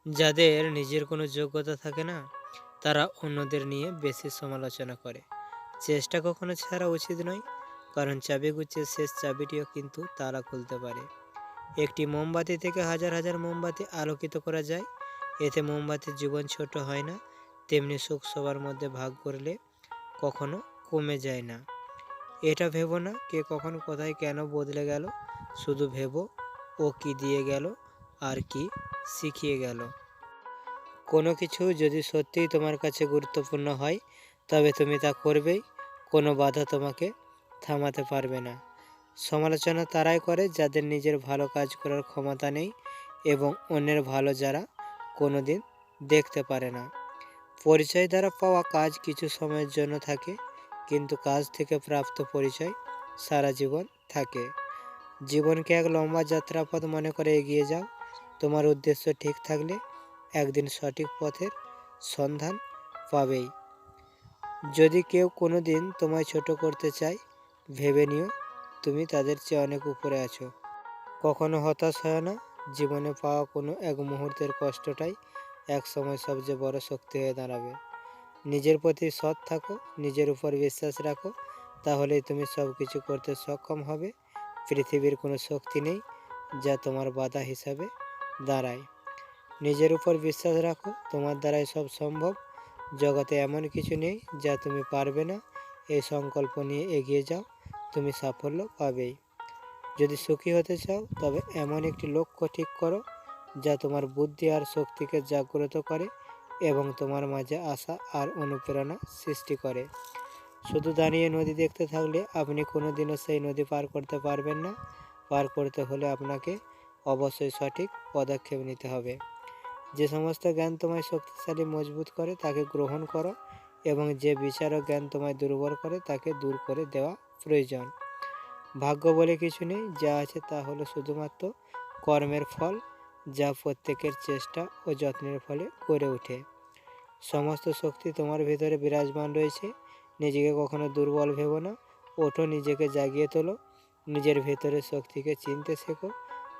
যাদের নিজের কোনো যোগ্যতা থাকে না, তারা অন্যদের নিয়ে বেশি সমালোচনা করে। চেষ্টা কখনো ছাড়া উচিত নয়, কারণ চাবিগুচ্ছের শেষ চাবিটিও কিন্তু তালা খুলতে পারে। একটি মোমবাতি থেকে হাজার হাজার মোমবাতি আলোকিত করা যায়। এতে মোমবাতির জীবন ছোট হয় না, তেমনি সুখ সবার মধ্যে ভাগ করলে কখনো কমে যায় না। এটা ভেবো না কে কখন কোথায় কেন বদলে গেল, শুধু ভেবো ও কি দিয়ে গেল আর কি শিখিয়ে গেল। কোনো কিছু যদি সত্যিই তোমার কাছে গুরুত্বপূর্ণ হয়, তবে তুমি তা করবেই। কোনো বাধা তোমাকে থামাতে পারবে না। সমালোচনা তারাই করে যাদের নিজের ভালো কাজ করার ক্ষমতা নেই এবং অন্যের ভালো যারা কোনো দিন দেখতে পারে না। পরিচয় দ্বারা পাওয়া কাজ কিছু সময়ের জন্য থাকে, কিন্তু কাজ থেকে প্রাপ্ত পরিচয় সারা জীবন থাকে। জীবনকে এক লম্বা যাত্রাপথ মনে করে এগিয়ে যাও। তোমার উদ্দেশ্য ঠিক থাকলে একদিন সঠিক পথের সন্ধান পাবেই। যদি কেউ কোনো দিন তোমায় ছোট করতে চায়, ভেবে নিও তুমি তাদের চেয়ে অনেক উপরে আছো। কখনো হতাশ হয় না। জীবনে পাওয়া কোনো এক মুহূর্তের কষ্টটাই এক সময় সবচেয়ে বড় শক্তি হয়ে দাঁড়াবে। নিজের প্রতি সৎ থাকো, নিজের উপর বিশ্বাস রাখো, তাহলেই তুমি সব কিছু করতে সক্ষম হবে। পৃথিবীর কোনো শক্তি নেই যা তোমার বাধা হিসাবে দাঁড়ায়। নিজের উপর বিশ্বাস রাখো, তোমার দ্বারাই সব সম্ভব। জগতে এমন কিছু নেই যা তুমি পারবে না। এই সংকল্প নিয়ে এগিয়ে যাও, তুমি সাফল্য পাবেই। যদি সুখী হতে চাও, তবে এমন একটি লক্ষ্য ঠিক করো যা তোমার বুদ্ধি আর শক্তিকে জাগ্রত করে এবং তোমার মাঝে আশা আর অনুপ্রেরণা সৃষ্টি করে। শুধু দাঁড়িয়ে নদী দেখতে থাকলে আপনি কোনো দিনও সেই নদী পার করতে পারবেন না। পার করতে হলে আপনাকে অবশ্যই সঠিক পদক্ষেপ নিতে হবে। যে সমস্ত জ্ঞান তোমায় শক্তিশালী মজবুত করে তাকে গ্রহণ করো, এবং যে বিচার ও জ্ঞান তোমায় দুর্বল করে তাকে দূর করে দেওয়া প্রয়োজন। ভাগ্য বলে কিছু নেই, যা আছে তা হলো শুধুমাত্র কর্মের ফল, যা প্রত্যেকের চেষ্টা ও যত্নের ফলে গড়ে ওঠে। সমস্ত শক্তি তোমার ভিতরে বিরাজমান রয়েছে। নিজেকে কখনো দুর্বল ভেবো না। ওঠো, নিজেকে জাগিয়ে তোলো, নিজের ভেতরের শক্তিকে চিনতে শেখো।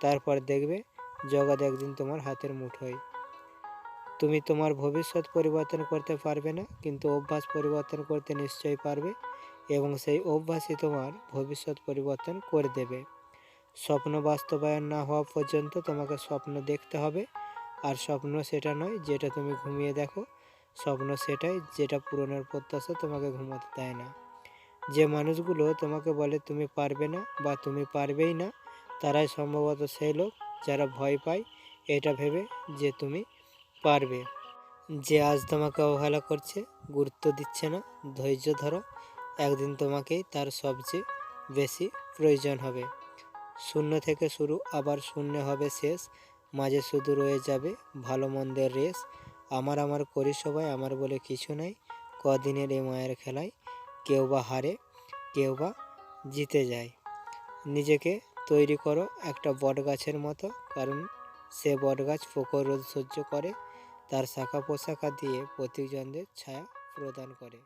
তারপর দেখবে জগৎ একদিন তোমার হাতের মুঠোয়। তুমি তোমার ভবিষ্যৎ পরিবর্তন করতে পারবে না, কিন্তু অভ্যাস পরিবর্তন করতে নিশ্চয়ই পারবে, এবং সেই অভ্যাসই তোমার ভবিষ্যৎ পরিবর্তন করে দেবে। স্বপ্ন বাস্তবায়ন না হওয়া পর্যন্ত তোমাকে স্বপ্ন দেখতে হবে। আর স্বপ্ন সেটা নয় যেটা তুমি ঘুমিয়ে দেখো, স্বপ্ন সেটাই যেটা পূরণের প্রত্যাশা তোমাকে ঘুমাতে দেয় না। যে মানুষগুলো তোমাকে বলে তুমি পারবে না বা তুমি পারবেই না, তারাই সম্ভবত সেই লোক যারা ভয় পায় এটা ভেবে যে তুমি পারবে। যে আজ তোমাকে অবহেলা করছে, গুরুত্ব দিচ্ছে না, ধৈর্য ধরো। একদিন তোমাকেই তার সবচেয়ে বেশি প্রয়োজন হবে। শূন্য থেকে শুরু, আবার শূন্য হবে শেষ। মাঝে শুধু রয়ে যাবে ভালো মন্দের রেস। আমার করি সবাই, আমার বলে কিছু নাই। কদিনের এই মায়ের খেলায় কেউ বা হারে, কেউ বা জিতে যায়। নিজেকে তৈরি করো একটা বটগাছের মতো, কারণ সে বটগাছ প্রখর রোদ সহ্য করে, তার শাখা প্রশাখা দিয়ে প্রতিজনদের ছায়া প্রদান করে।